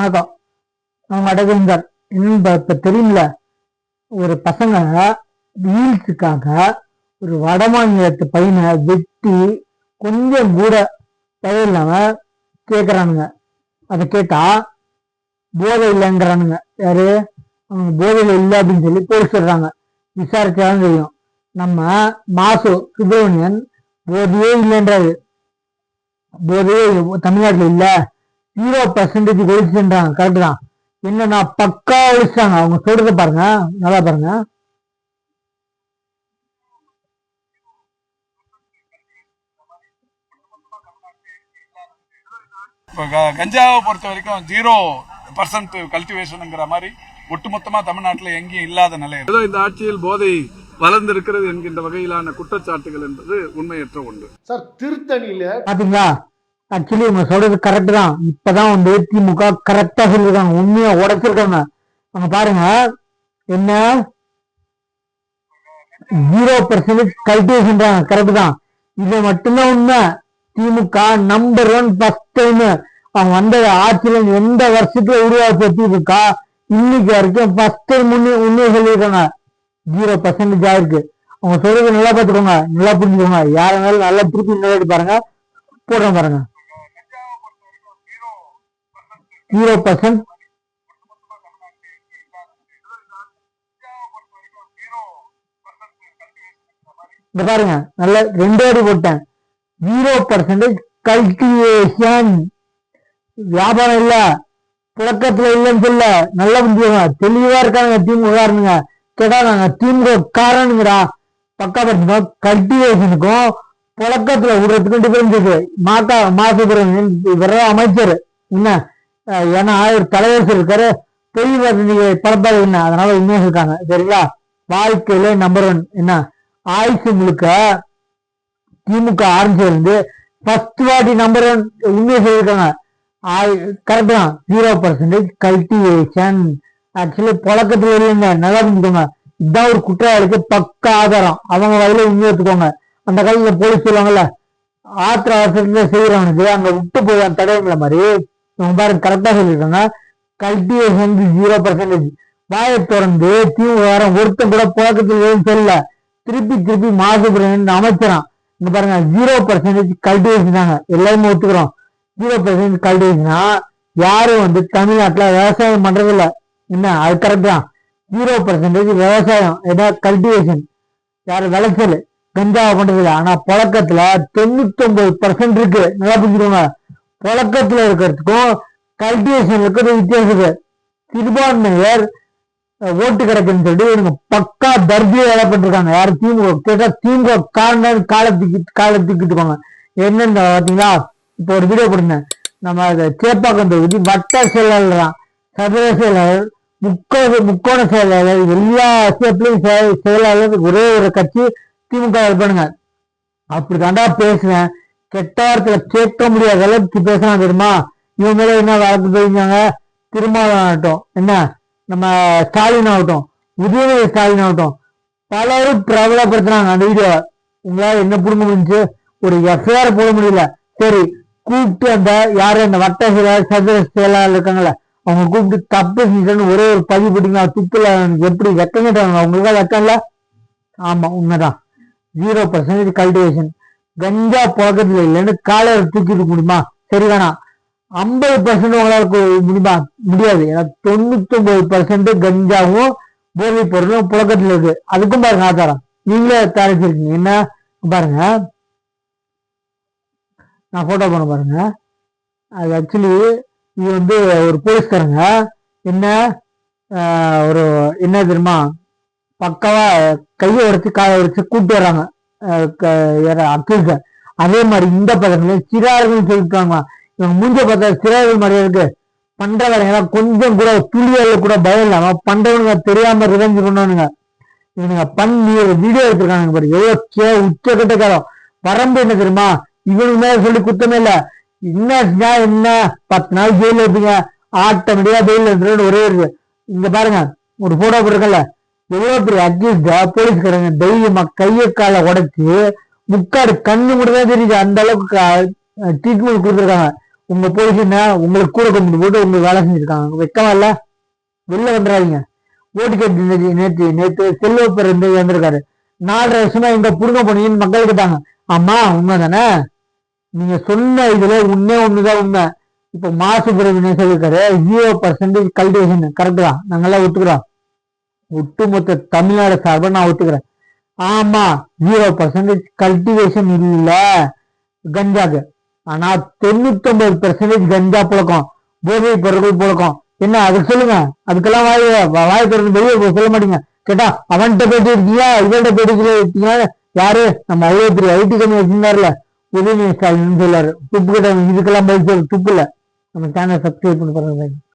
வணக்கம். அவங்க அடகுந்தார் இன்னும் இப்ப தெரியுமில்ல, ஒரு பசங்க ரீல்ஸுக்காக ஒரு வடமாநிலத்து பையனை வெட்டி கொஞ்சம் கூட தயவு இல்லாம கேக்குறானுங்க. அதை கேட்டா போதை இல்லைன்றானுங்க. யாரு? அவங்க போதையில இல்லை அப்படின்னு சொல்லி போலீஸ் சொல்றாங்க. விசாரிச்சாலும் தெரியும். நம்ம மாசு சுப்பிரமணியன் போதையே இல்லைன்றாரு. போதையே தமிழ்நாட்டுல இல்ல, 0% ஒழிச்சுன்றாங்க. கரெக்ட் தான். என்னன்னா பக்கா ஒழிச்சாங்க. அவங்க சொல்றத பாருங்க, நல்லா பாருங்க. கஞ்சாவை பொறுத்த வரைக்கும் 0% கல்டிவேஷனுங்கிற மாதிரி ஒட்டுமொத்தமா தமிழ்நாட்டில் எங்கேயும் இல்லாத நிலை. ஏதோ இந்த ஆட்சியில் போதை வளர்ந்திருக்கிறது என்கின்ற வகையிலான குற்றச்சாட்டுகள் என்பது உண்மையற்ற ஒன்று. சார் திருத்தணியில பாத்தீங்களா, ஆக்சுவலி இவங்க சொல்றது கரெக்ட் தான். இப்பதான் வந்து திமுக கரெக்டா சொல்லிருக்காங்க, உண்மையா உடைச்சிருக்காங்க. அவங்க பாருங்க, என்ன 0% கல்டிவேஷன் கரெக்ட் தான். இது மட்டும்தான் உண்மை. திமுக நம்பர் 1 ஃபர்ஸ்ட் டைம் அவங்க வந்த ஆட்சியில எந்த வருஷத்துல உருவாக்க திமுக இன்னைக்கு வரைக்கும் ஃபர்ஸ்ட் டைம் உண்மையை சொல்லியிருக்காங்க. 0% ஆயிருக்கு. அவங்க சொல்றது நல்லா பார்த்துக்கோங்க, நல்லா புரிஞ்சுக்கோங்க. யாருனாலும் நல்லா திருப்பி நிலையிட்டு பாருங்க, போடுறோம் பாருங்க. 0% இந்த பாருங்க, நல்ல 2 அடி போட்டேன். 0% கல்டிவேஷன். வியாபாரம் இல்ல, புழக்கத்துல இல்லைன்னு சொல்ல, நல்லா புரிஞ்சுக்கோங்க. தெளிவா இருக்காங்க திமுக கேட்டா. நாங்க திமுக காரனுங்கிறா. பக்கா பார்த்தீங்கன்னா கல்டிவேஷனுக்கும் புழக்கத்துல விடுறதுக்கும் டிஃபரன்ஸ் இருக்கு. மாசுபுரம் இவர அமைச்சர் என்ன, ஏன்னா ஒரு தலைவர் இருக்காரு, பொய் பரப்பாரு என்ன, அதனால உண்மையா இருக்காங்க. சரிங்களா? வாழ்க்கையில நம்பர் 1 என்ன, ஆயுசு முழுக்க திமுக ஆரம்பிச்சிருந்து ஃபர்ஸ்ட் வாட்டி நம்பர் 1 உண்மையை சொல்லியிருக்காங்க. கரெக்ட் தான். 0% கல்டிவேஷன். ஆக்சுவலி புழக்கத்துல இல்லைங்க, நல்லா புரிஞ்சுக்கோங்க. இதுதான் ஒரு குற்றவாளிக்கு பக்க ஆதாரம். அவங்க வகையில உண்மை எடுத்துக்கோங்க. அந்த காலத்துல போலீஸ் சொல்லுவாங்கல்ல, ஆத்திர அவசரத்துல செய்யறவனுக்கு அங்க விட்டு போய் தடவைங்கள மாதிரி இவங்க பாருங்க கரெக்டா சொல்லியிருக்காங்க. கல்டிவேஷன் 0%. வாயை திறந்து திமுக ஒருத்தன் கூட புழக்கத்துல சொல்லல. திருப்பி மாசுபுரம் அமைச்சரான். இங்க பாருங்க, 0% கல்டிவேஷன் தாங்க. எல்லாருமே ஒத்துக்கிறோம். 0% கல்டிவேஷனா யாரும் வந்து தமிழ்நாட்டுல விவசாயம் பண்றது இல்ல. என்ன, அது கரெக்ட் தான். 0% விவசாயம் ஏதா கல்டிவேஷன், யாரு விளைச்சல் கஞ்சாவை பண்றது இல்லை. ஆனா புழக்கத்துல 99% இருக்கு. நல்லா புரிஞ்சுக்கோங்க. புழக்கத்துல இருக்கிறதுக்கும் கல்டிவேஷன் இருக்கிறது வித்தியாசம் இருக்கு. சிறுபான்மையர் ஓட்டு கிடைக்குன்னு சொல்லிட்டு இவங்க பக்கா தர்பியை வேலை பண்ணிருக்காங்க. யாரு? திமுக. கேட்டா திமுக காலத்துக்கிட்டு இருக்காங்க. என்னன்னு பாத்தீங்களா, இப்போ ஒரு வீடியோ போட்டிருந்தேன். நம்ம சேப்பாக்கம் தொகுதி வட்ட செயலாளர் தான், சதுர செயலாளர், முக்கோண செயலாளர், எல்லா ஸ்டேட்லயும் செயலாளர் ஒரே ஒரு கட்சி திமுக பண்ணுங்க. அப்படித்தாண்டா பேசுறேன். கெட்ட வார்த்தையில கேட்க முடியாத அளவுக்கு பேசலாம் தெரியுமா? இவங்க மேல என்ன வழக்கு போயிருந்தாங்க? திருமாவளவன் ஆகட்டும், என்ன நம்ம ஸ்டாலின் ஆகட்டும், உதயநிதி ஸ்டாலின் ஆகட்டும், பலரும் பிரபலப்படுத்துறாங்க அந்த வீடியோ. உங்களால என்ன புடுங்க முடிஞ்சு? ஒரு எஃப்ஐஆர் போட முடியல. சரி, கூப்பிட்டு அந்த யாரு அந்த வட்ட செயலாளர் சதுர செயலாளர் இருக்காங்கல்ல, அவங்க கூப்பிட்டு தப்பு செஞ்சு ஒரே ஒரு பதிவு போட்டீங்கன்னா துப்புல எப்படி வெக்கம் கேட்டாங்க? அவங்களுக்கா வெக்கம் இல்ல? ஆமா, உண்மைதான். 0% கல்டிவேஷன். கஞ்சா புழக்கத்துல இல்லைன்னு காலையில தூக்கிட்டு முடியுமா? சரி வேணாம். 50% உங்களால முடியுமா? முடியாது. ஏன்னா 99% கஞ்சாவும் போதை பொருளும் புழக்கத்துல இருக்கு. அதுக்கும் பாருங்க ஆதாரம், நீங்களே தயாரிச்சிருக்கீங்க. என்ன பாருங்க, நான் போட்டோ பண்ண பாருங்க. அது ஆக்சுவலி இது வந்து ஒரு போலீஸ்காரங்க என்ன ஒரு என்ன தெரியுமா, பக்காவா கையை உடைச்சு காய உடைச்சு கூப்பிட்டு வர்றாங்க அக்யூஸ. அதே மாதிரி இந்த பக்கத்துல சிறார்கள் சொல்லிட்டாங்க. இவங்க மூஞ்ச பார்த்தா சிறார்கள் மாதிரியா இருக்கு. பண்ற வேலைங்க கொஞ்சம் கூட துளியல்ல கூட பயம் இல்லாம பண்றவனுங்க தெரியாம ரிவெஞ்ச் பண்ணவனுங்க. இவனுங்க பண்ணி ஒரு வீடியோ எடுத்திருக்காங்க பாரு. எவ்வளவு உச்சக்கட்ட காலம். வரம்பு என்ன தெரியுமா? இவனுக்கு மேல சொல்லி குத்தமே இல்ல. என்ன 10 நாள் ஜெயில இருப்பீங்க, ஆட்டோமேட்டிக்கா ஜெயில இருந்து ஒரே இருக்கு. இங்க பாருங்க, ஒரு போட்டோ போட்டிருக்கல, எவ்வளவு பெரிய அக்யூஸ்டா போலீஸ்காரங்க தைரியமா கையை காலை உடைச்சு முக்காடு கண்ணு மட்டும் தான் தெரியுது. அந்த அளவுக்கு ட்ரீட்மெண்ட் கொடுத்துருக்காங்க. உங்க போலீஸ் என்ன உங்களுக்கு கூட கொண்டு போட்டு உங்களுக்கு வேலை செஞ்சிருக்காங்க, வெக்கமா இல்ல? வெளில வந்துடாதீங்க. ஓட்டு கேட்டு நேற்று செல்வப்பர் வந்திருக்காரு. 4.5 வருஷமா எங்க புடுங்க போனீங்கன்னு மக்கள் கேட்டாங்க. ஆமா உண்மை தானே, நீங்க சொன்ன இதுல ஒண்ணுதான் உண்மை. இப்ப மாசுபுரம் சொல்லிருக்காரு 0% கல்டிவேஷன், கரெக்ட் தான், நாங்கெல்லாம் ஒத்துக்கிறோம். ஒட்டுமொத்த தமிழ்நாடு சார்பா நான் ஒத்துக்கிறேன். ஆமா 0% கல்டிவேஷன் இல்ல கஞ்சாக்கு. ஆனா 99% கஞ்சா புழக்கம், போதை பொருட்கள் புழக்கம். என்ன அதுக்கு சொல்லுங்க, அதுக்கெல்லாம் வாய் திறந்து வெளியே சொல்ல மாட்டீங்க. கேட்டா அவன்கிட்ட போயிட்டு இருக்கீங்களா, இவன்கிட்ட போயிட்டு இருக்கீங்களா? யாரு நம்ம அவ்வளவு பெரிய ஐடி கம்பெனி வச்சிருந்தாருல உதயநிதி ஸ்டாலின் சொல்லாரு. துப்பு கிட்ட இதுக்கெல்லாம் பதில் சொல்ல துப்பு இல்ல. நம்ம சேனல் சப்ஸ்கிரைப் பண்ணி பாருங்க.